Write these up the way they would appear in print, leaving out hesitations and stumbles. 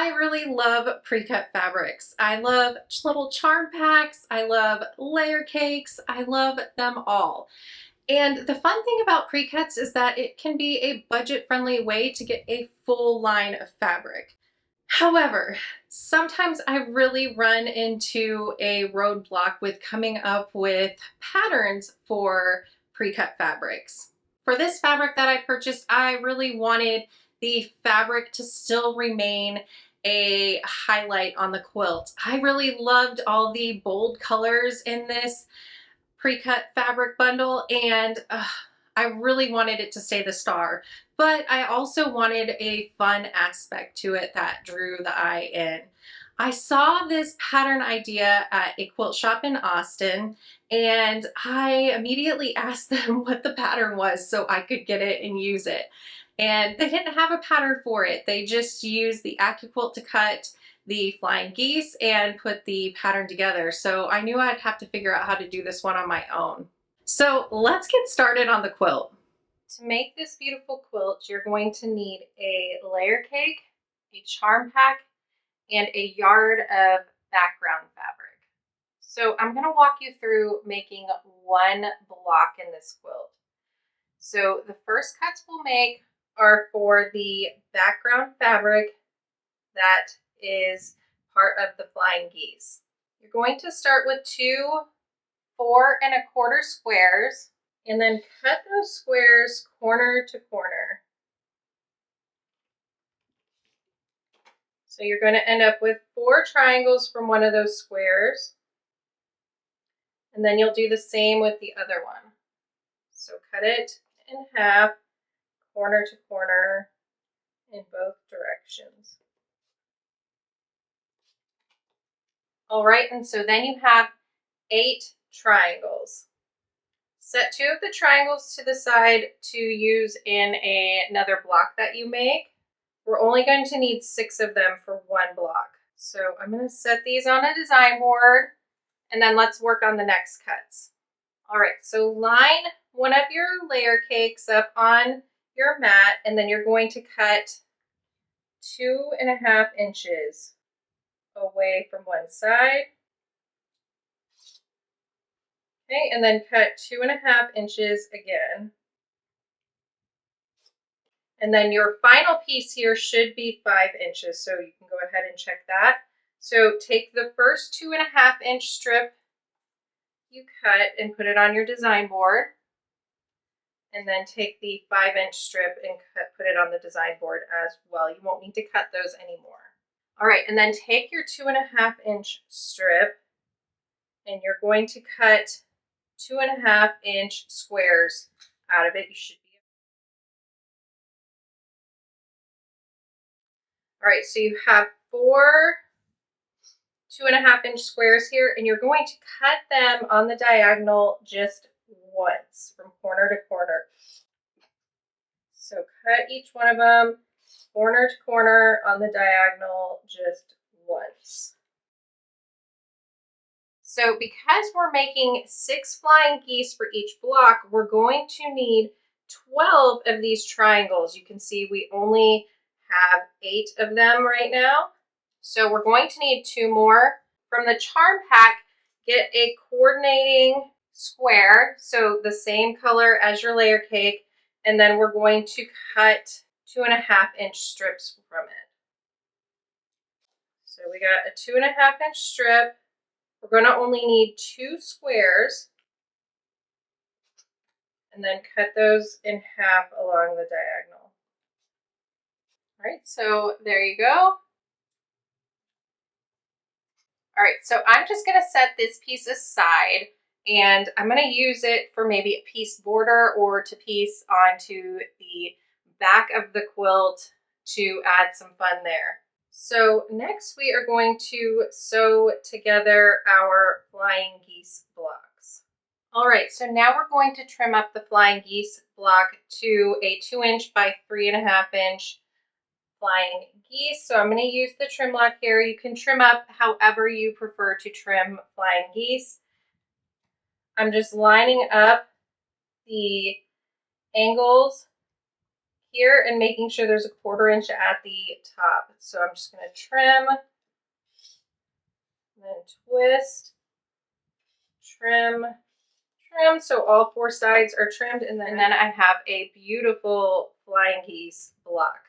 I really love Precut Fabrics. I love little charm packs. I love layer cakes. I love them all. And the fun thing about Precuts is that it can be a budget-friendly way to get a full line of fabric. However, sometimes I really run into a roadblock with coming up with patterns for Precut fabrics. For this fabric that I purchased, I really wanted the fabric to still remain a highlight on the quilt. I really loved all the bold colors in this Precut fabric bundle, and I really wanted it to stay the star, but I also wanted a fun aspect to it that drew the eye in. I saw this pattern idea at a quilt shop in Austin, and I immediately asked them what the pattern was so I could get it and use it. And they didn't have a pattern for it. They just used the AccuQuilt to cut the flying geese and put the pattern together. So I knew I'd have to figure out how to do this one on my own. So let's get started on the quilt. To make this beautiful quilt, you're going to need a layer cake, a charm pack, and a yard of background fabric. So I'm going to walk you through making one block in this quilt. So the first cuts we'll make are for the background fabric that is part of the flying geese. You're going to start with 2 4 1/4 squares and then cut those squares corner to corner. So you're going to end up with 4 triangles from one of those squares, and then you'll do the same with the other one. So cut it in half, corner to corner in both directions. All right, and so then you have 8 triangles. Set 2 of the triangles to the side to use in another block that you make. We're only going to need 6 of them for one block. So I'm going to set these on a design board, and then let's work on the next cuts. All right, so line one of your layer cakes up on your mat, and then you're going to cut 2.5 inches away from one side. Okay, and then cut 2.5 inches again. And then your final piece here should be 5 inches, so you can go ahead and check that. So take the first 2.5 inch strip you cut and put it on your design board. And then take the 5 inch strip and put it on the design board as well. You won't need to cut those anymore. All right, and then take your 2.5 inch strip and you're going to cut 2.5 inch squares out of it. You should be. All right, so you have 4 2.5 inch squares here, and you're going to cut them on the diagonal just once from corner to corner. So cut each one of them corner to corner on the diagonal just once. So because we're making 6 flying geese for each block, we're going to need 12 of these triangles. You can see we only have 8 of them right now. So we're going to need 2 more. From the charm pack, get a coordinating square, so the same color as your layer cake, and then we're going to cut 2.5 inch strips from it. So we got a 2.5 inch strip. We're going to only need 2 squares, and then cut those in half along the diagonal. All right, so there you go. All right, so I'm just going to set this piece aside, and I'm going to use it for maybe a piece border or to piece onto the back of the quilt to add some fun there. So next we are going to sew together our flying geese blocks. All right, so now we're going to trim up the flying geese block to a 2 inch by 3.5 inch flying geese. So I'm going to use the trim lock here. You can trim up however you prefer to trim flying geese. I'm just lining up the angles here and making sure there's a 1/4 inch at the top. So I'm just going to trim, then twist, trim, trim. So all 4 sides are trimmed, and then I have a beautiful flying geese block.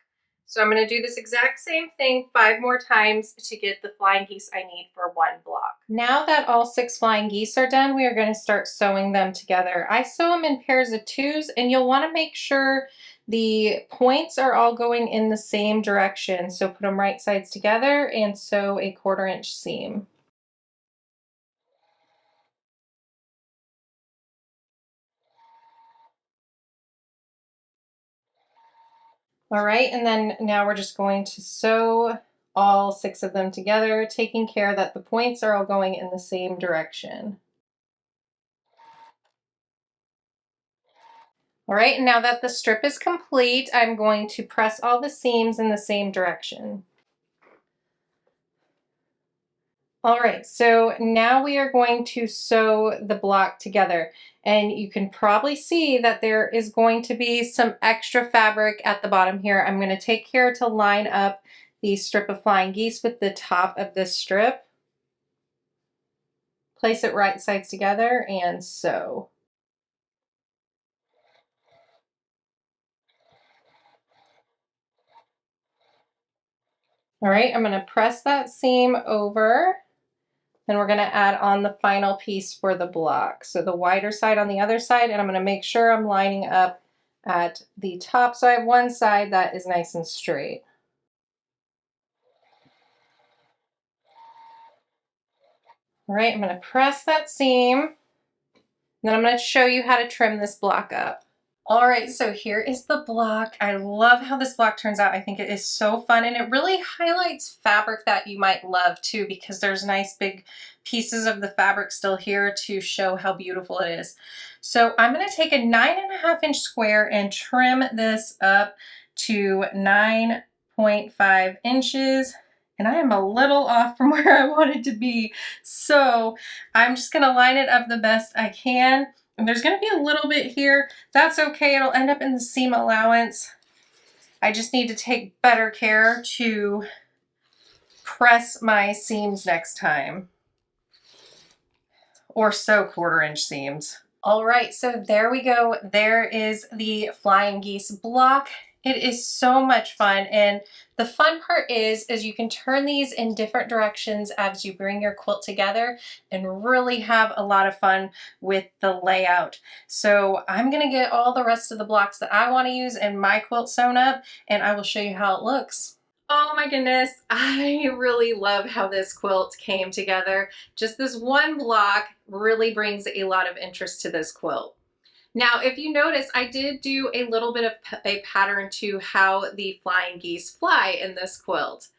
So I'm going to do this exact same thing 5 more times to get the flying geese I need for 1 block. Now that all 6 flying geese are done, we are going to start sewing them together. I sew them in pairs of 2s, and you'll want to make sure the points are all going in the same direction. So put them right sides together and sew a 1/4 inch seam. All right, and then now we're just going to sew all 6 of them together, taking care that the points are all going in the same direction. All right, and now that the strip is complete, I'm going to press all the seams in the same direction. All right, so now we are going to sew the block together, and you can probably see that there is going to be some extra fabric at the bottom here. I'm going to take care to line up the strip of flying geese with the top of this strip. Place it right sides together and sew. All right, I'm going to press that seam over. Then we're going to add on the final piece for the block. So the wider side on the other side, and I'm going to make sure I'm lining up at the top so I have one side that is nice and straight. All right, I'm going to press that seam. Then I'm going to show you how to trim this block up. All right, so here is the block. I love how this block turns out. I think it is so fun, and it really highlights fabric that you might love too, because there's nice big pieces of the fabric still here to show how beautiful it is. So I'm going to take a 9.5 inch square and trim this up to 9.5 inches. And I am a little off from where I want it to be. So I'm just going to line it up the best I can. And there's going to be a little bit here. That's okay. It'll end up in the seam allowance. I just need to take better care to press my seams next time, or sew 1/4 inch seams. All right, so there we go. There is the flying geese block. It is so much fun, and the fun part is you can turn these in different directions as you bring your quilt together and really have a lot of fun with the layout. So I'm gonna get all the rest of the blocks that I wanna use in my quilt sewn up, and I will show you how it looks. Oh my goodness, I really love how this quilt came together. Just this one block really brings a lot of interest to this quilt. Now, if you notice, I did do a little bit of a pattern to how the flying geese fly in this quilt.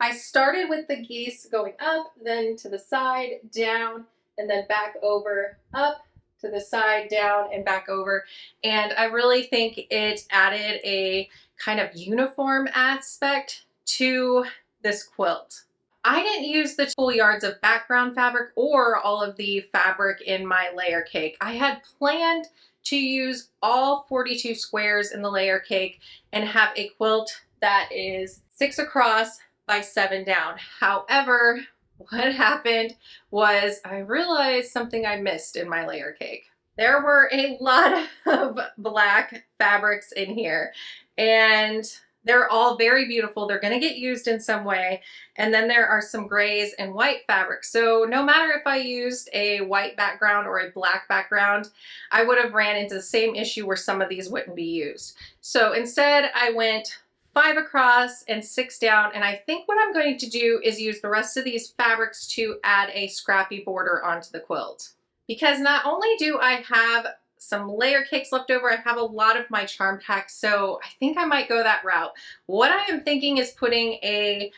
I started with the geese going up, then to the side, down, and then back over, up, to the side, down, and back over. And I really think it added a kind of uniform aspect to this quilt. I didn't use the full yards of background fabric or all of the fabric in my layer cake. I had planned to use all 42 squares in the layer cake and have a quilt that is 6 across by 7 down. However, what happened was I realized something I missed in my layer cake. There were a lot of black fabrics in here, and they're all very beautiful. They're going to get used in some way. And then there are some grays and white fabrics. So no matter if I used a white background or a black background, I would have ran into the same issue where some of these wouldn't be used. So instead I went 5 across and 6 down. And I think what I'm going to do is use the rest of these fabrics to add a scrappy border onto the quilt. Because not only do I have some layer cakes left over, I have a lot of my charm packs, so I think I might go that route. What I am thinking is putting a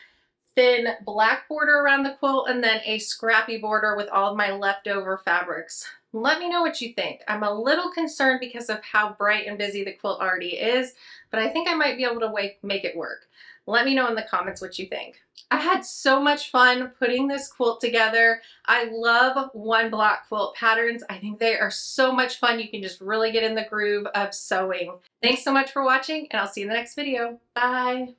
thin black border around the quilt and then a scrappy border with all of my leftover fabrics. Let me know what you think. I'm a little concerned because of how bright and busy the quilt already is, but I think I might be able to make it work. Let me know in the comments what you think. I had so much fun putting this quilt together. I love one block quilt patterns. I think they are so much fun. You can just really get in the groove of sewing. Thanks so much for watching, and I'll see you in the next video. Bye.